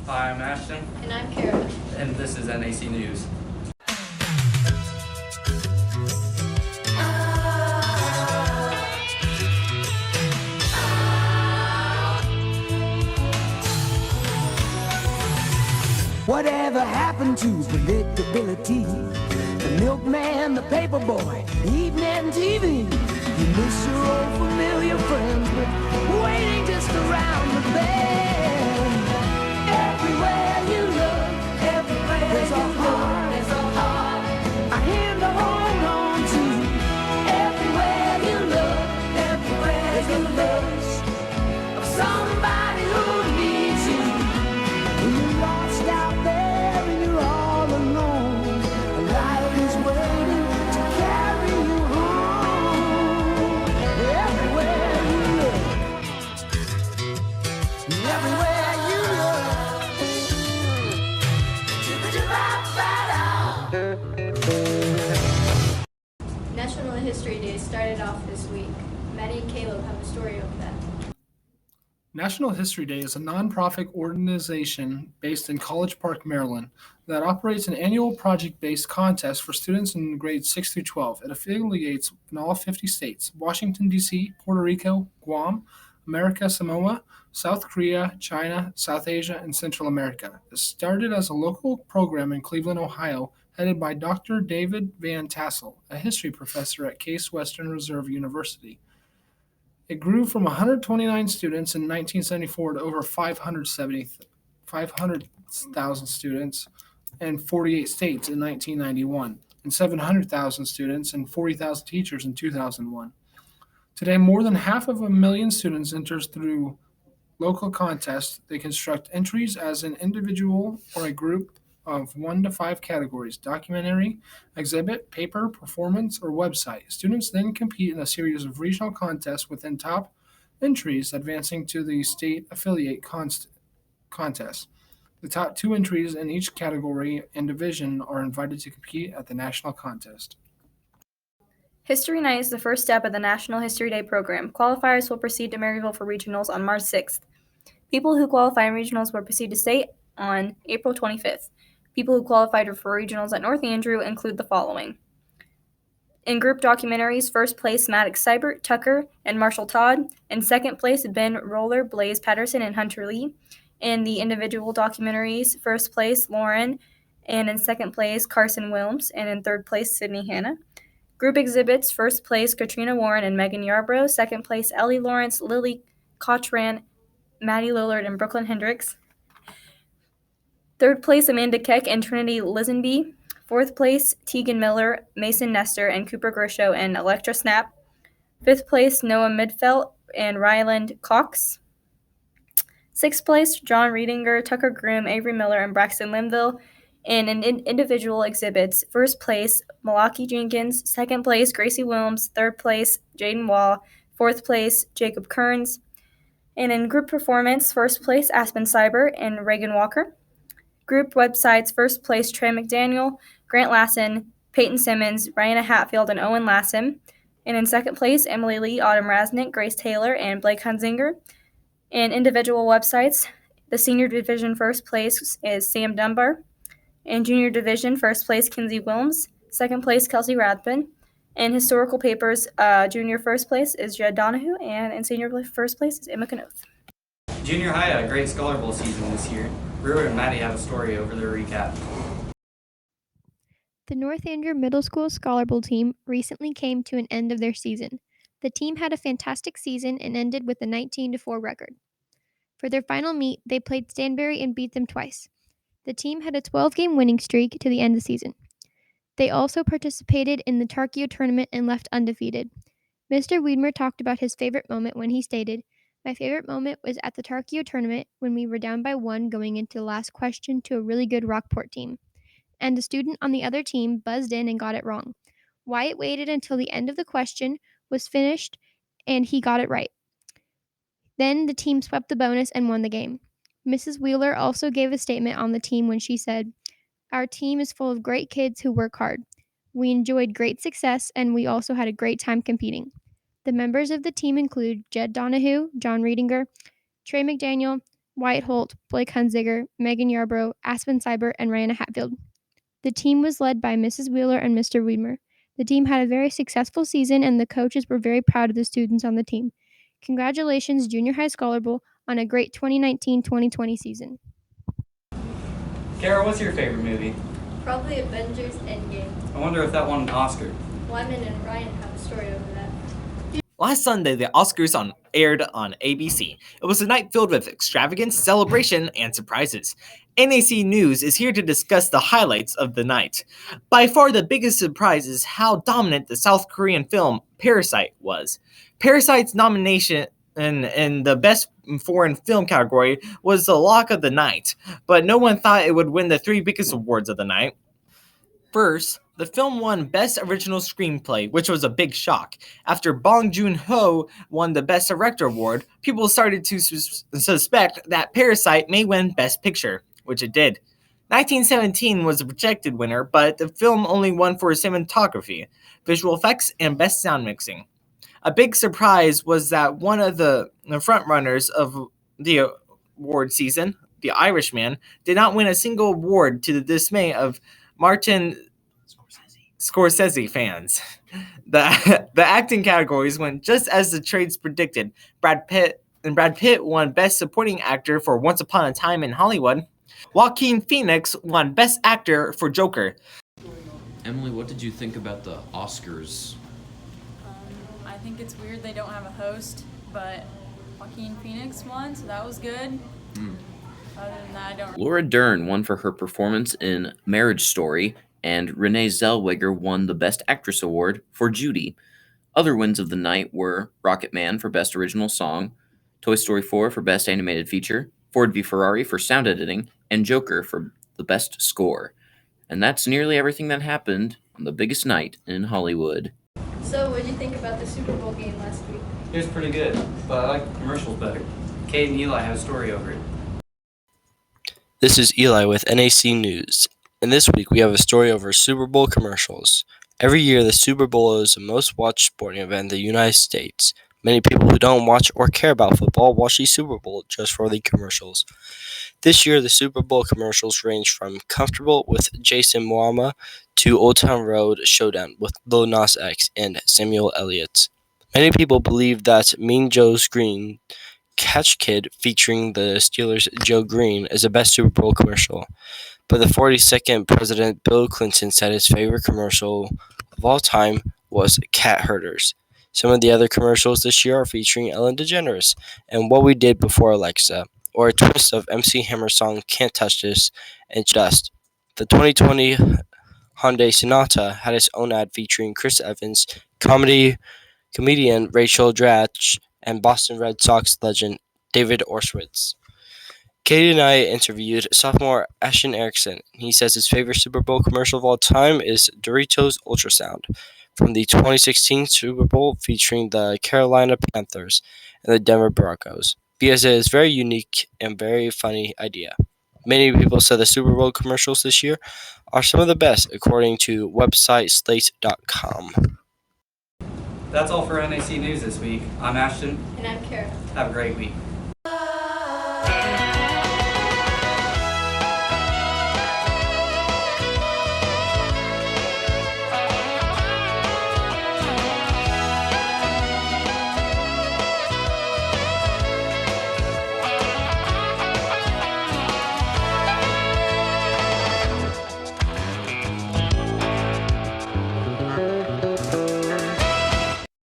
Hi, I'm Ashton, And I'm Kara. and this is NAC News. Whatever happened to predictability? The milkman, the paperboy, evening TV. You miss your old familiar friends, but waiting just around the bend. Everywhere you look, there's a heart, a hand to hold on to. Everywhere you look, there's a lust of somebody who needs you. When you're lost out there and you're all alone, life is waiting to carry you home. Everywhere you look, everywhere you look. National History Day started off this week. Maddie and Caleb have a story over that. National History Day is a nonprofit organization based in College Park, Maryland, that operates an annual project-based contest for students in grades 6 through 12. It affiliates in all 50 states: Washington, D.C., Puerto Rico, Guam, America Samoa, South Korea, China, South Asia, and Central America. It started as a local program in Cleveland, Ohio, headed by Dr. David Van Tassel, a history professor at Case Western Reserve University. It grew from 129 students in 1974 to over 500,000 students in 48 states in 1991, and 700,000 students and 40,000 teachers in 2001. Today, more than half of a million students enters through local contests. They construct entries as an individual or a group of 1 to 5 categories: documentary, exhibit, paper, performance, or website. Students then compete in a series of regional contests within top entries advancing to the state affiliate contest. The top 2 entries in each category and division are invited to compete at the national contest. History Night is the first step of the National History Day program. Qualifiers will proceed to Maryville for regionals on March 6th. People who qualify in regionals will proceed to state on April 25th. People who qualified for regionals at North Andrew include the following. In group documentaries, first place Maddox Seibert, Tucker, and Marshall Todd. In second place, Ben Roller, Blaze Patterson, and Hunter Lee. In the individual documentaries, first place Lauren, and in second place Carson Wilms, and in third place Sydney Hanna. Group exhibits, first place Katrina Warren and Megan Yarbrough, second place Ellie Lawrence, Lily Cochran, Maddie Lillard, and Brooklyn Hendricks. Third place Amanda Keck and Trinity Lisenby. Fourth place Tegan Miller, Mason Nestor, and Cooper Grisho and Electra Snap. Fifth place Noah Midfelt and Ryland Cox. Sixth place John Reedinger, Tucker Groom, Avery Miller, and Braxton Linville. And in individual exhibits, first place Malaki Jenkins, second place Gracie Wilms, third place Jaden Wall, fourth place Jacob Kearns. And in group performance, first place Aspen Cyber and Reagan Walker. Group websites, first place Trey McDaniel, Grant Lassen, Peyton Simmons, Rihanna Hatfield, and Owen Lassen. And in second place, Emily Lee, Autumn Rasnick, Grace Taylor, and Blake Hunzinger. And individual websites, the senior division first place is Sam Dunbar. In junior division, first place Kinsey Wilms, second place Kelsey Rathbun. In historical papers, junior first place is Jed Donahue, and in senior first place is Emma Kanoth. Junior high had a great Scholar Bowl season this year. Brewer and Maddie have a story over their recap. The North Andrew Middle School Scholar Bowl team recently came to an end of their season. The team had a fantastic season and ended with a 19-4 record. For their final meet, they played Stanberry and beat them twice. The team had a 12-game winning streak to the end of the season. They also participated in the Tarkio tournament and left undefeated. Mr. Wiedmer talked about his favorite moment when he stated, "My favorite moment was at the Tarkio tournament when we were down by 1 going into the last question to a really good Rockport team. And the student on the other team buzzed in and got it wrong. Wyatt waited until the end of the question was finished and he got it right. Then the team swept the bonus and won the game." Mrs. Wheeler also gave a statement on the team when she said, "Our team is full of great kids who work hard. We enjoyed great success and we also had a great time competing." The members of the team include Jed Donahue, John Reedinger, Trey McDaniel, Wyatt Holt, Blake Hunziger, Megan Yarbrough, Aspen Seibert, and Rihanna Hatfield. The team was led by Mrs. Wheeler and Mr. Wiedmer. The team had a very successful season, and the coaches were very proud of the students on the team. Congratulations, Junior High Scholar Bowl, on a great 2019-2020 season. Kara, what's your favorite movie? Probably Avengers Endgame. I wonder if that won an Oscar. Lyman and Ryan have a story over that. Last Sunday, the Oscars aired on ABC. It was a night filled with extravagance, celebration, and surprises. NAC News is here to discuss the highlights of the night. By far, the biggest surprise is how dominant the South Korean film Parasite was. Parasite's nomination in the Best Foreign Film category was the lock of the night, but no one thought it would win the three biggest awards of the night. First, the film won Best Original Screenplay, which was a big shock. After Bong Joon-ho won the Best Director award, people started to suspect that Parasite may win Best Picture, which it did. 1917 was the projected winner, but the film only won for cinematography, visual effects, and Best Sound Mixing. A big surprise was that one of the frontrunners of the award season, The Irishman, did not win a single award, to the dismay of Martin Scorsese fans. The acting categories went just as the trades predicted. Brad Pitt won Best Supporting Actor for Once Upon a Time in Hollywood. Joaquin Phoenix won Best Actor for Joker. Emily, what did you think about the Oscars? I think it's weird they don't have a host, but Joaquin Phoenix won, so that was good. Other than that, I don't. Laura Dern won for her performance in Marriage Story, and Renee Zellweger won the Best Actress award for Judy. Other wins of the night were Rocketman for Best Original Song, Toy Story 4 for Best Animated Feature, Ford v Ferrari for Sound Editing, and Joker for the Best Score. And that's nearly everything that happened on the biggest night in Hollywood. So, what did you think about the Super Bowl game last week? It was pretty good, but I like the commercials better. Kate and Eli have a story over it. This is Eli with NAC News, and this week we have a story over Super Bowl commercials. Every year, the Super Bowl is the most watched sporting event in the United States. Many people who don't watch or care about football watch the Super Bowl just for the commercials. This year, the Super Bowl commercials range from Comfortable with Jason Momoa to Old Town Road Showdown with Lil Nas X and Samuel Elliott. Many people believe that Mean Joe's Green Catch Kid featuring the Steelers' Joe Green is the best Super Bowl commercial. But the 42nd President Bill Clinton said his favorite commercial of all time was Cat Herders. Some of the other commercials this year are featuring Ellen DeGeneres and What We Did Before Alexa, or a twist of MC Hammer's song Can't Touch This and Dust. The 2020 Hyundai Sonata had its own ad featuring Chris Evans, comedian Rachel Dratch, and Boston Red Sox legend David Orshowitz. Katie and I interviewed sophomore Ashton Anchor. He says his favorite Super Bowl commercial of all time is Doritos Ultrasound from the 2016 Super Bowl featuring the Carolina Panthers and the Denver Broncos, because it is very unique and very funny idea. Many people said the Super Bowl commercials this year are some of the best, according to website slate.com. That's all for NAC News this week. I'm Ashton. And I'm Kara. Have a great week.